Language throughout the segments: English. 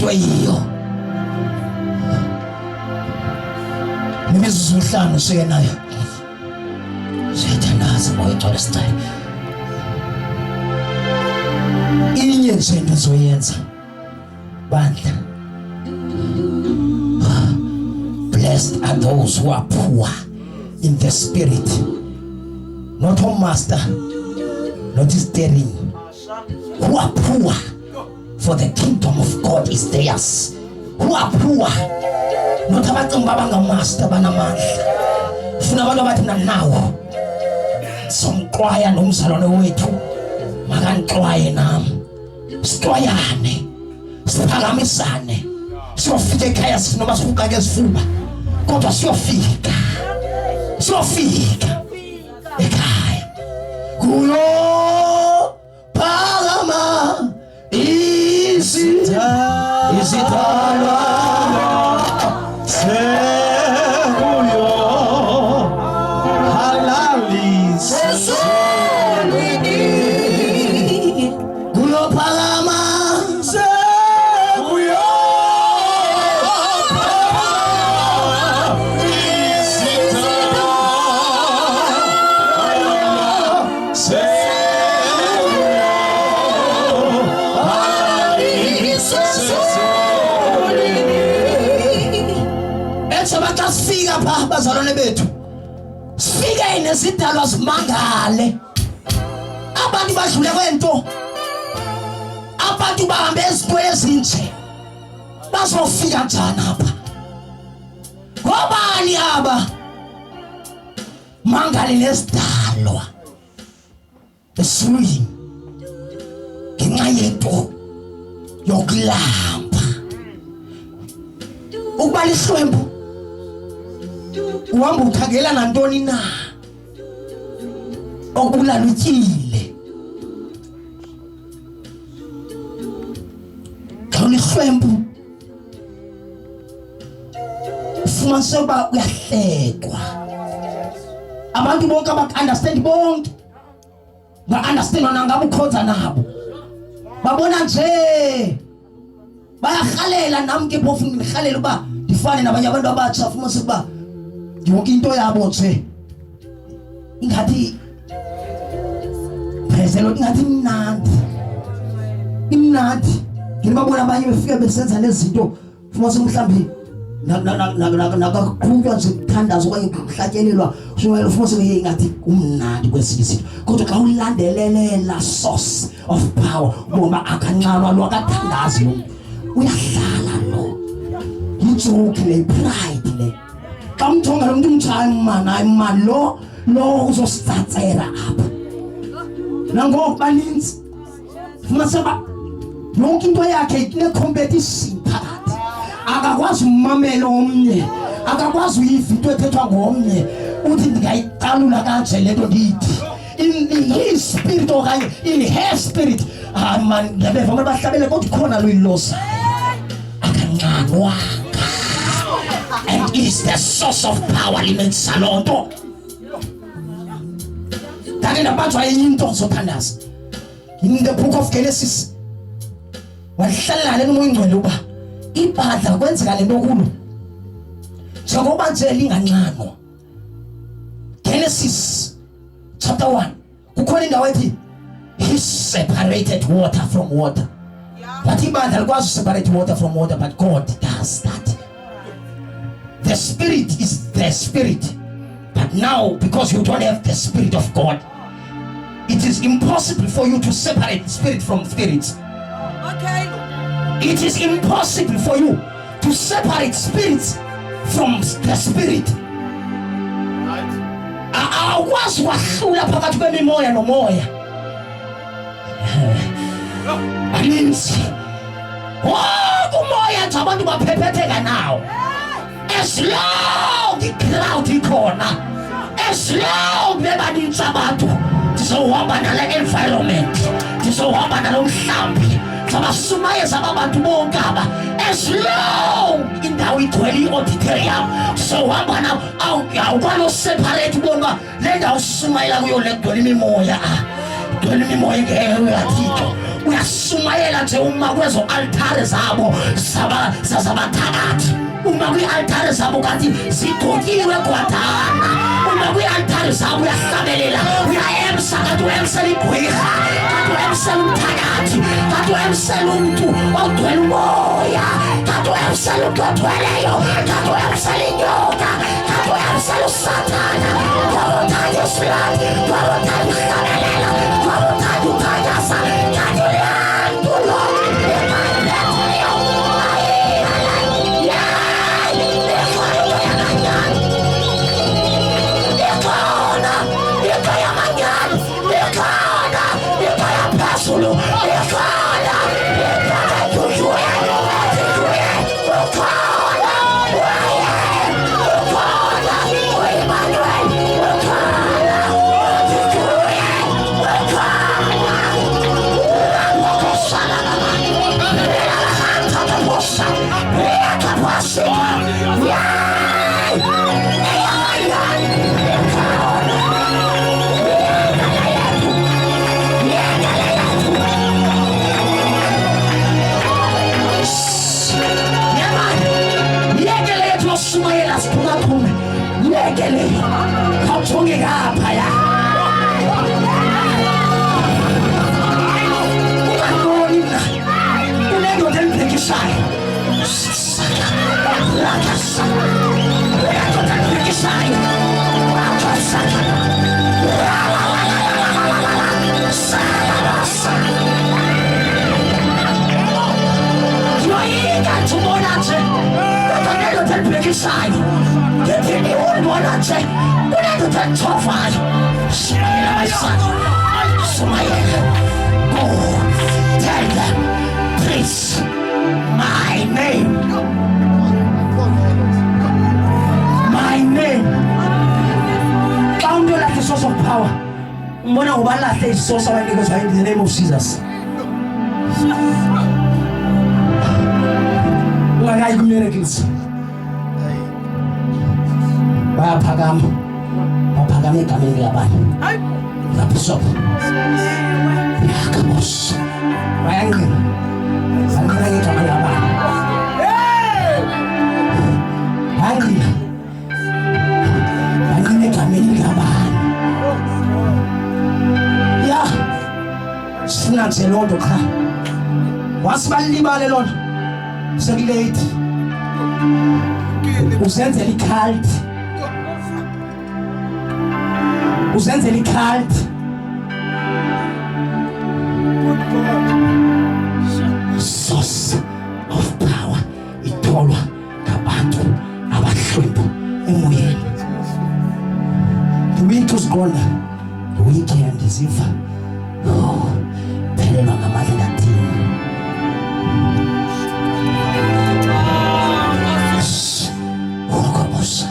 into eyiyo nimizuzu uhlanu sike nayo siyathandaza ngoyixola isicelo inye nje into ezoyenza bandla. Blessed are those who are poor in the spirit, not home master, not steering, who are poor, for the kingdom of God is theirs. Who are poor, not abantu babanga master banamandla, funa abantu abathi nawo somqwaya nomzalwane wethu makanqwaye nami sixwayane siphakamisane siyofika ekhaya sinoma sifuka ke sifuba kodwa siyofika ekhaya kuyo phakama isithalwa sekuyo halalise kuyo phakama sifika pha bazalwane bethu sifika inezidalwa simangale abantu badlule kwento abantu bahambe ezikwe ezinje bazofika njani apha ngobani aba mangale nezidalwa eswini ngenxa yento yokulamba ukubala ihlwembu uhamba ukhangela nantoni na okulalutyile khawula ihlwembu ufumanise uba uyahlekwa abantu bonke abak-understand bonke ba-understand nangabe ukhonza nabo babona nje bayarhalela nami ke phofu ngirhalela uba ndifane nabanye abantu abatsha fumanise ukuba yonke into yabo nje ingathi phezelo ingathi imnandi ngibabona abanye befika besenza lezinto fumanise mhlambi nakaqhubeka nje kuthandaza okanye kuhlatyelelwa fumanise ingathi kumnandi kwesinye izinto kodwa xa ulandelelela source of power ngoba akanqalwa lo akathandazi lo uyahlala lo injoke le pride le kamthonga lo muntu umtshaya lo uzositsatsela apha nangoku baninzi fumanise ba yonke into yakhe ine-competition phakathi akakwazi umamela omnye akakwazi uyiva into ethethwa ngomnye uthi ndingayicalula kanje le nto ndiyithi in his spirit okanye in her spirit man ndiyabeva abantu bahlabele kodwa khona lo ilosa akanqanwanga and is the source of power limenza loo nto ndake ndabanjwa enye into zothandaza in the book of Genesis wahlalela nomoya ingcwele uba ibandla kwenzeka lento kulo njengoba nje linganqanwa. Genesis chapter 1 kukhona indawo ethi he separated water from water. But ibandla likwazi separate water from water, but God does that. The spirit is the spirit, but now because you don't have the spirit of God, it is impossible for you to separate spirit from spirit. Okay. It is impossible for you to separate spirits from the spirit. Awukwazi wahlula phakathi kwemimoya nomoya. Aninzi umoya nje abantu baphephetheka nawo. As long i-crowd ikhona, as long bebaninzi abantu, ndizohamba nale environment, ndizohamba nalo mhlambi, ndizabasumayeza abantu bonke aba. As long indawo igcwele i-auditorium, ndizohamba nabo. Awukwazi useparate ubona uba le ndawo sumayela kuyo le gcwele imimoya. ogcwele imimoya engeke uyathixo uyasumayela nje uma kwezo altare zabo zabathakathi uma kwi-altare zabo kanti zigokiwe gwadana uma kwi-altare zabo uyahlabelela uyayemsa kanti uyemsela igwirha kanti uyemsela umthakathi kanti uyemsela umuntu ogcwele umoya kanti uyemsela umuntu ogcweleyo kanti uyemsela inyoka kanti uyemsela usathana kwakuthanda isilati kwakuthanda ukuhlabelela kwakuthanda uthakasa kanti uyantulo Solo, Yekele kawuthonge ngaphaya ungaboni mna unendoda elibhekishayo rakasa unendoda elibhekishayo yoyika tumona nje unendoda elibhekishayo Getting the old one and say, we need to take tough on. Smile, my son. Smile. Go. Tell them, please, my name. My name. Found you like a source of power. Mona ubala say source of because I in the name of Jesus. Why are you miracles? Bayaphakama baphakame egameni labantu lapho yakabos bayangena angena ngegama labantu angena egameni labantu ya sinathe lonto cha wasibalibale lonto sekulate uzenzela ikhalt uzenzela ikhalt source of power itholwa ngabantu abahlwempu emoyeni. The week is gone, the weekend is over. Phelelwa ngamandla athini ukubusa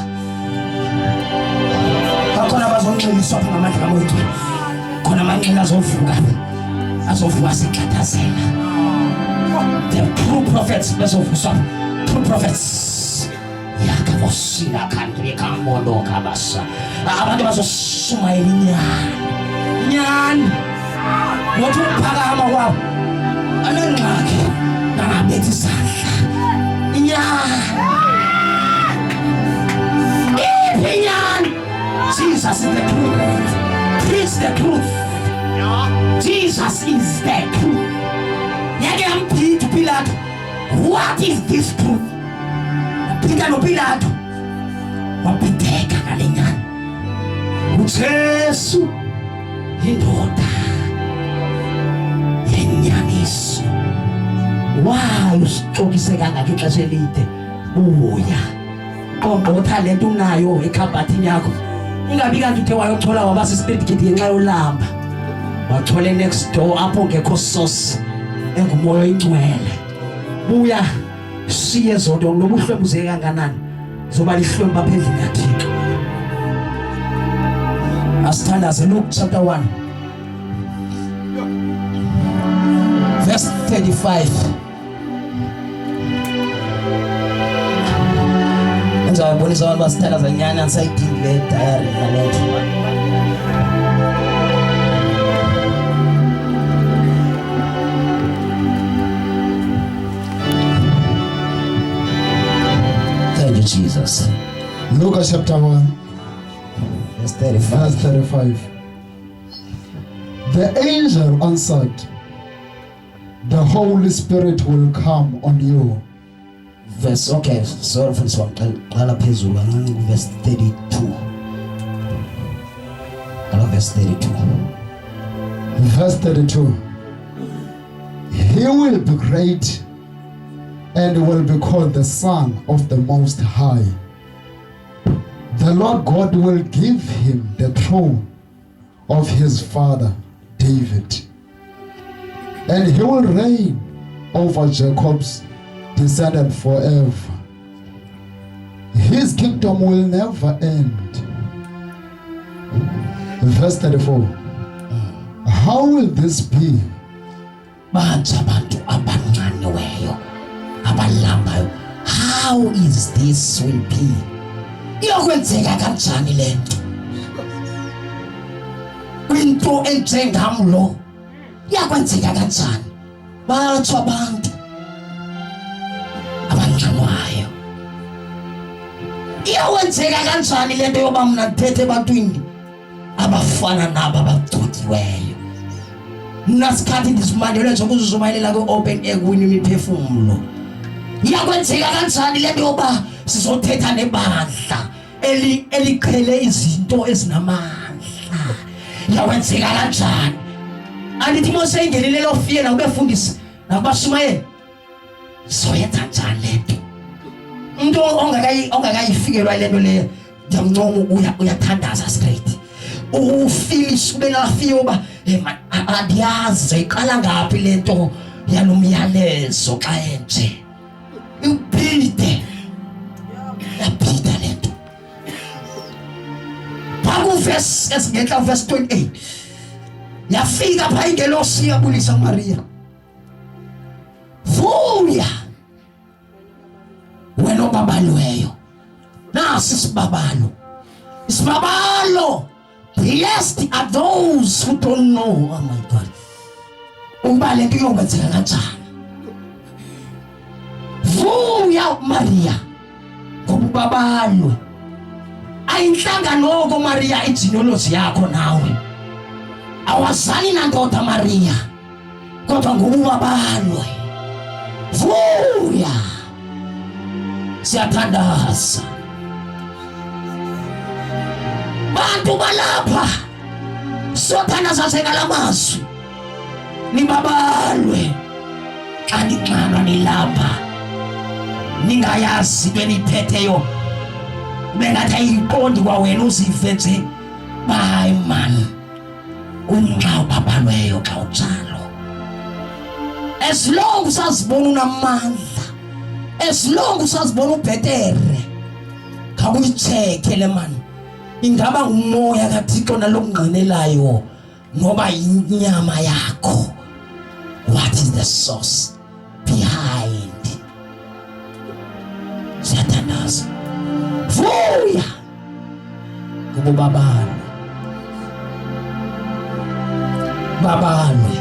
khona bazonxiliswa apha ngamandla wethu khona amanxeba azovuka sikhathazela the true prophets bezovuswa true prophets yakabosina kanti ekambondo kabasa abantu bazoshumayela inyani nothi ukuphakama kwabo anengxaki nangabethi isandla inyani Jesus is the truth. Preach the truth. Jesus is the truth. Yake amphithi Pilato, what is this truth? Aphinda noPilato wapitheka ngalenyani. uJesu indoda yenyaniso. Why usixokise kangaka ixesha elide? Buya qongqotha lento unayo ekhabhathini yakho. Ingabi kanti uthe wayothola wabasa spirit kid ngenxa yolamba. Wathola next door apho ngekho source engumoya ingcwele. Buya siye zonke nobuhlwembuze kanganani. Zoba lihlwemba phezulu kaThixo. Asithandaze Luke chapter 1 verse 35. Ngizabonisa abantu basithandaza nyana sayidingile diary nalento. you, Jesus. Luke chapter 1, verse 35. verse 35. The angel answered, the Holy Spirit will come on you. Verse, okay, sorry for this one. Verse 32. Verse 32. Verse 32. He will be great and will be called the Son of the Most High. The Lord God will give him the throne of his father David, and he will reign over Jacob's descendant forever. His kingdom will never end. Verse 34. How will this be? How is this will be? Iyokwenzeka kanjani lento? Into enjengamlo iyakwenzeka kanjani? Bathi abantu abanqanwayo. Iyokwenzeka kanjani lento yoba mina ngithethe ebantwini abafana nabo abagcothiweyo? Skhathi ndisimandele nje ukuzuzumayelela ku-open air kuwina imiphefumulo. Iyakwenzeka kanjani lento yoba sizothetha nebandla eliqhele izinto ezinamandla? Iyakwenzeka kanjani? Andithi mose ingenile lo fear na ubefundisi nabashumayeli soyenza njani lento? Umuntu ongakayifikelwa lento le ndiyamncoma uyathandaza straight. Ufilish kubena fear uba andiyazi iqala ngaphi lento yanomyalezo xa enje. Uphinde yaphida lento. Verse esingentla verse 28 yafika pha ingelosi yabulisa Maria. Vuya wena obabalweyo. Nasi isibabalo. Blessed are those who don't know. Oh my God. Uba lento iyokwenzeka kanjani? Vuya Maria ngoba ubabalwe. Ayinhlanga noko Maria igenealogy yakho nawe. Awazali nandoda Maria kodwa ngokubabalwe. Vuya. Siyathandaza. Bantu balapha sothandaza sengalamazwi. Nibabalwe. Xa nixanwa nilapha. Ningayazi into eniphetheyo. Bengathi ayiqondi kwawena uzive nje. Hayi man. Unxa ubabalweyo xa unjalo. As long usazibona unamandla. As long usazibona ubhetere. Khawuyicheke le man. Ingaba ngumoya kaThixo nalokungqinelayo ngoba inyama yakho. What is the source behind? Satanas. Vuya. Kubabalwe. Babalwe.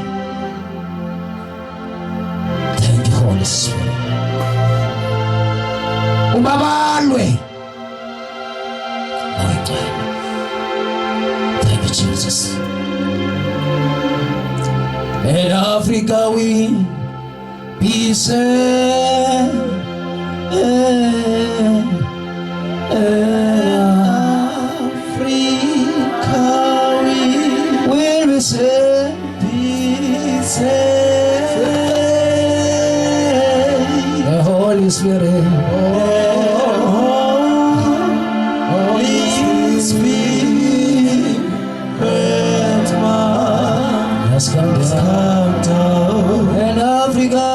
Thank you, Holy Spirit. Ubabalwe. Thank you, Jesus. In Africa we be saved. Africa we will be saved. Be saved. The Holy Spirit. Come down in Africa,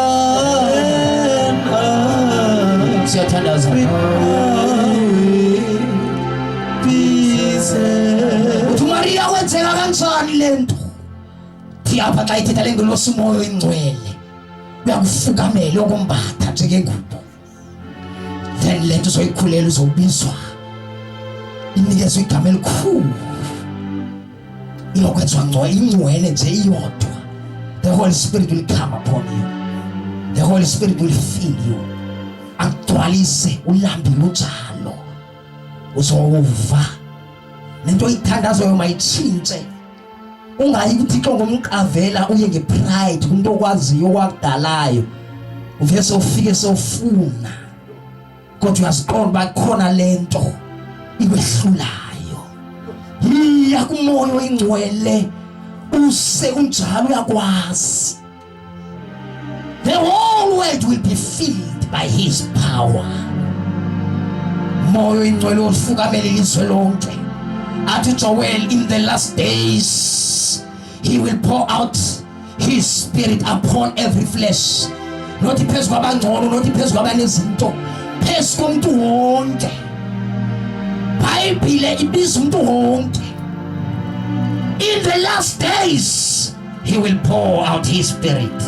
Maria wenzeka kanjani lento? Thiyapha xa ithetha lengelosi umoya ingcwele uyakufukamela ukumbatha njengengubo. Then lento soyikhulela uzobizwa inikezwe igama elikhulu. Iyokwenzwa ingcwele nje iyodwa. The Holy Spirit will come upon you. The Holy Spirit will fill you. akugcwalise ulambile unjalo uzowuva lento oyithandazayo mayitshintshe ungayi kuthi Thixo ngomqavela uye ngepride kumuntu okwaziyo okwakudalayo uvese ufike sewufuna kodwa uyaziqonda bakhona lento ikwehlulayo iya kumoya oyingcwele use unjalo uyakwazi the whole world will be filled by his power moya oyingcwele ofukamela ilizwe lonke athi Joel in the last days he will pour out his spirit upon every flesh not phezu kwabangcono not phezu kwabanezinto phezu komuntu wonke Bible ibiza umuntu wonke in the last days he will pour out his spirit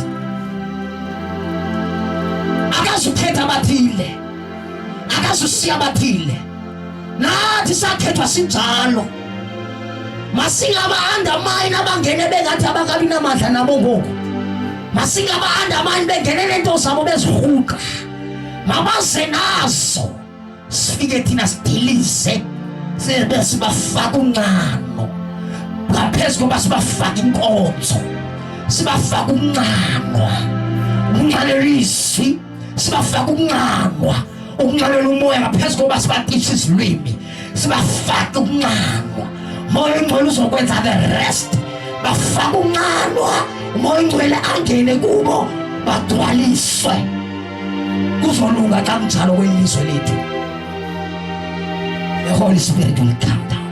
akazukhetha abathile akazusiya abathile nathi sakhethwa sinjalo masingaba undermine abangene bengathi abangabi namandla nabo ngoku masingaba undermine bengene lento zabo bezihuqa mabaze nazo sifike thina sidilize sebe sibafaka unqano ngaphezulu koba sibafaka inkonzo sibafaka unqanwa unqalerisi sibafaka unqanwa ukunqalela umoya ngaphezulu koba sibatisha isilwimi sibafaka unqanwa moya ingcwele uzokwenza the rest bafaka unqanwa umoya ingcwele angene kubo bagcwaliswe kuzolunga xa kunjalo kwelizwe lethu the Holy Spirit will come down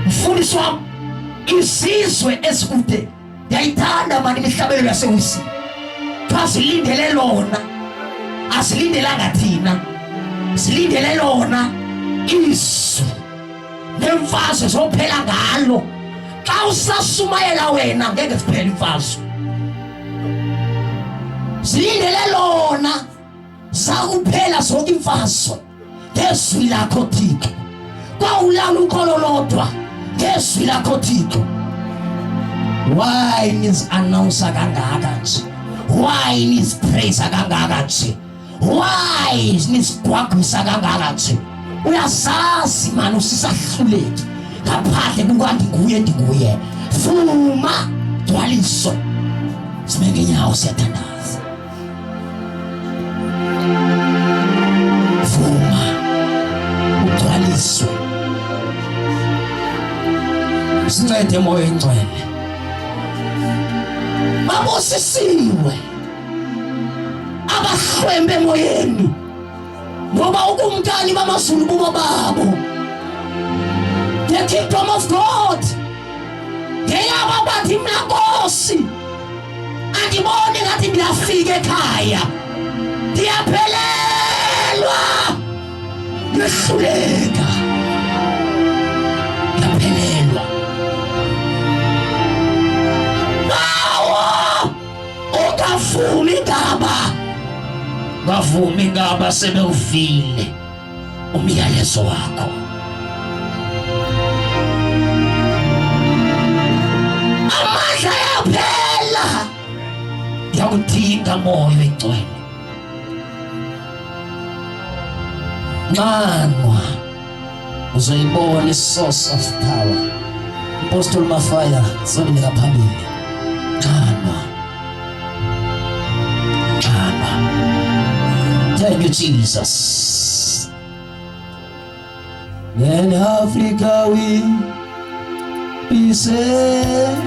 mfundisi wami izizwe ezikude yayithanda mani imihlabelo yasewisini kwasilindele lona asilindelanga thina silindele lona izwi nemfazwe zophela ngalo xa usasumayela wena ngeke siphele imfazwe silindele lona sakuphela zonke imfazwe ngezwi lakho Thixo kwawulala ukholo lodwa ngezwi lakho Thixo why needs announcer kangaka nje why needs praise kangaka nje why needs kwagwisa kangaka nje uyasazi manje usisahluleki ngaphandle kukanti nguye fuma gcwaliso simenge inyawo siyathandaza fuma ugcwaliswe sincede moya engcwele babusisiwe abahlwembe emoyeni ngoba ukumkani bamazulu kubo babo the kingdom of God ngeyaba bathi mina Nkosi andibone ngathi ngiyafika ekhaya ngiyaphelelwa ngehluleka ngiyaphelelwa ngavumi ngaba sebewuvile umyalezo wakho amandla yaphela yakudinga moya engcwele nqanwa uzoyibona isource of power Apostle Mafaya sonke phambili nqanwa thank you Jesus in Africa we be saved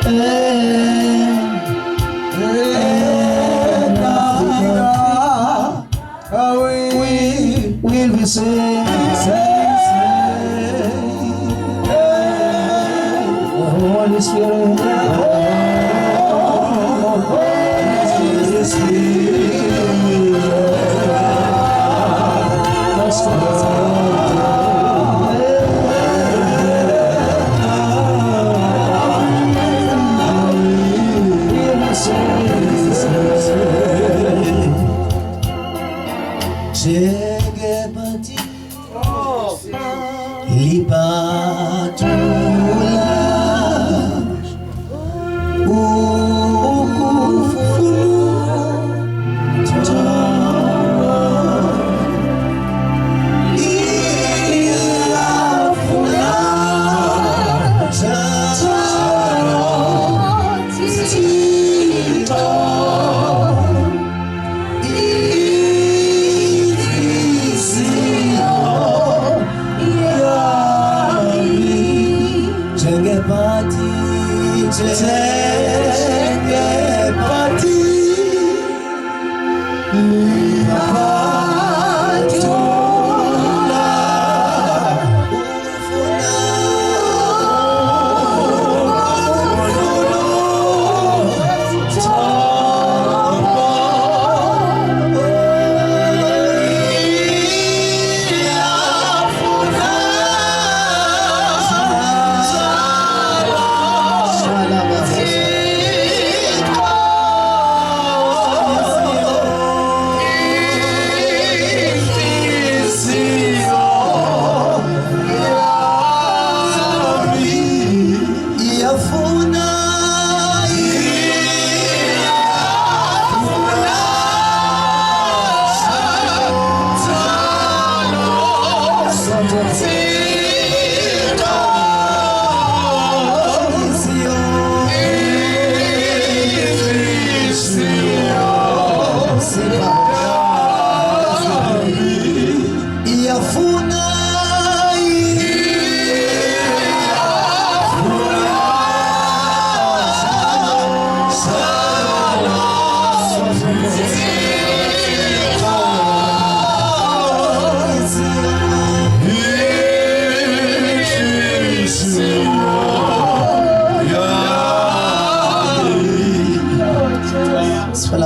in Africa we will be saved Holy Spirit Holy Spirit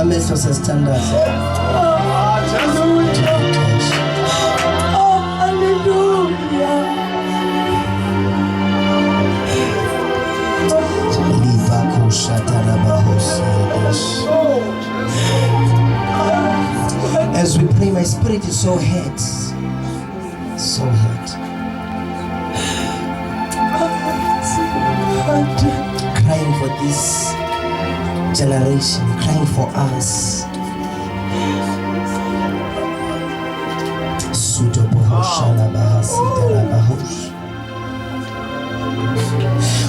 amehlo sesithandaza. As we pray, my spirit is so hurt. So hurt. Crying for this generation, crying for us.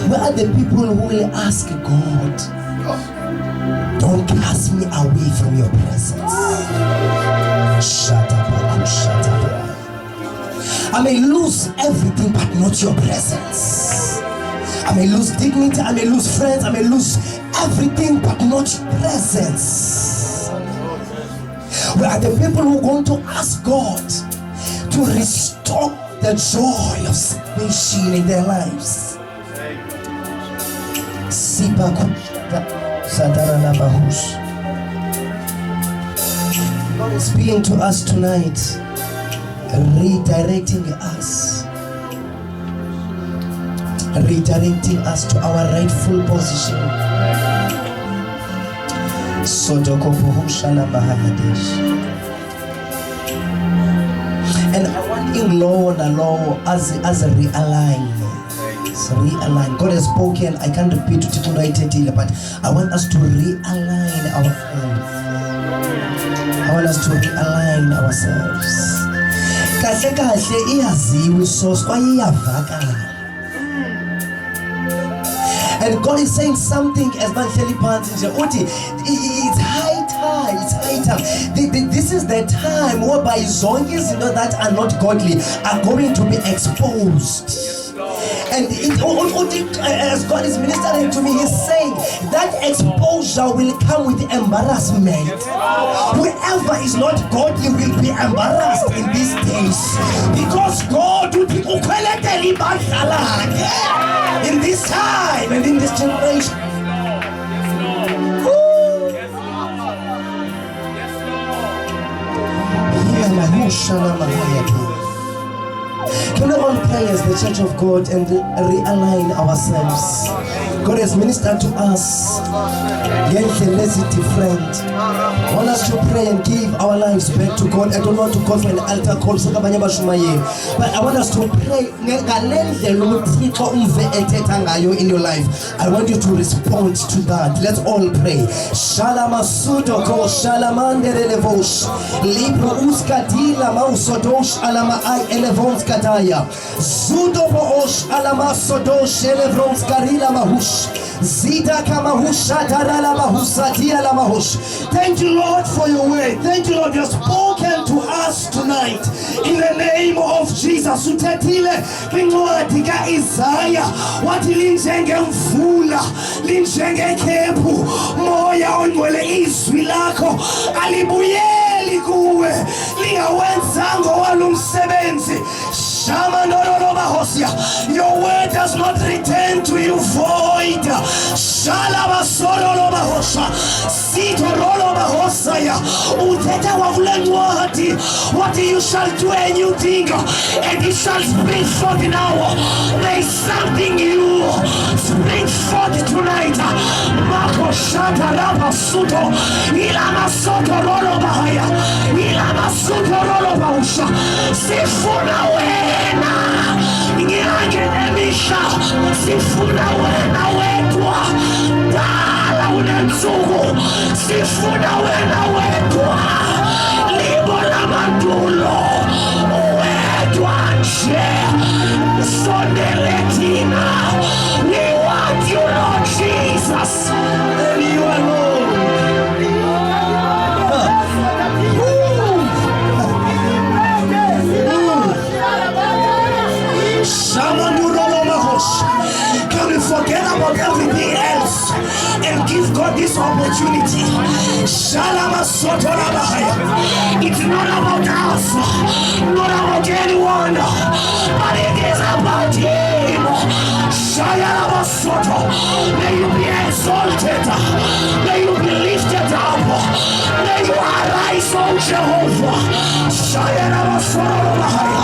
Where are the people who will ask God, don't cast me away from your presence? Shut up, shut up. I may lose everything but not your presence. I may lose dignity, I may lose friends, I may lose everything but not your presence. Where are the people who are going to ask God to restore the joy of salvation in their lives? God is speaking to us tonight, redirecting us to our rightful position. And I want in law as a realign. God has spoken. I can't repeat it, but I want us to realign ourselves. I want us to realign ourselves. And God is saying something as it's high time. This is the time whereby zonges that are not godly are going to be exposed. And as God is ministering to me, He's saying that exposure will come with embarrassment. Whoever is not godly will be embarrassed in these days, because God will be in this time and in this generation. Can we all pray as the Church of God and realign ourselves? God has ministered to us. Friend, I want us to pray and give our lives back to God. I don't want to call for an altar call, but I want us to pray in your life. I want you to respond to that. Let's all pray. Shalamasudo ko shalamanderevosh libro uskadila mausodosh alama I elevons kataya zudo boosh alama sodosh elevrons karila mahush zita kamahusha darala mahusatia la mahush. Thank you, Lord, for your word. Thank you, Lord, you have spoken to us tonight in the name of Jesus. Utetile kwincwadi kaIsaya wathi linjenge mvula linjenge khephu moya ongcwele izwi lakho alibuyeli kuwe lingawenzanga walumsebenzi. Your word does not return to you void. What you shall do a new thing, and it shall spring forth now. There is something new spring forth tonight. Mako shata raba suto ilama soto rolo bahaya ilama soto rolo bahusha sifuna wena ngiyange emisha sifuna wena wedwa dala unensuku sifuna wena wedwa libona mandulo wedwa nje sondeletina. We want you, Lord Jesus, and you alone. Can we forget about everything else and give God this opportunity? It's not about us, not about anyone, but it is about Him. May you be exalted, may you be lifted up. May you arise, O Jehovah. Shayana Masoro Mahaya.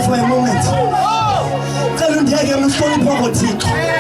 For a moment. Tell him,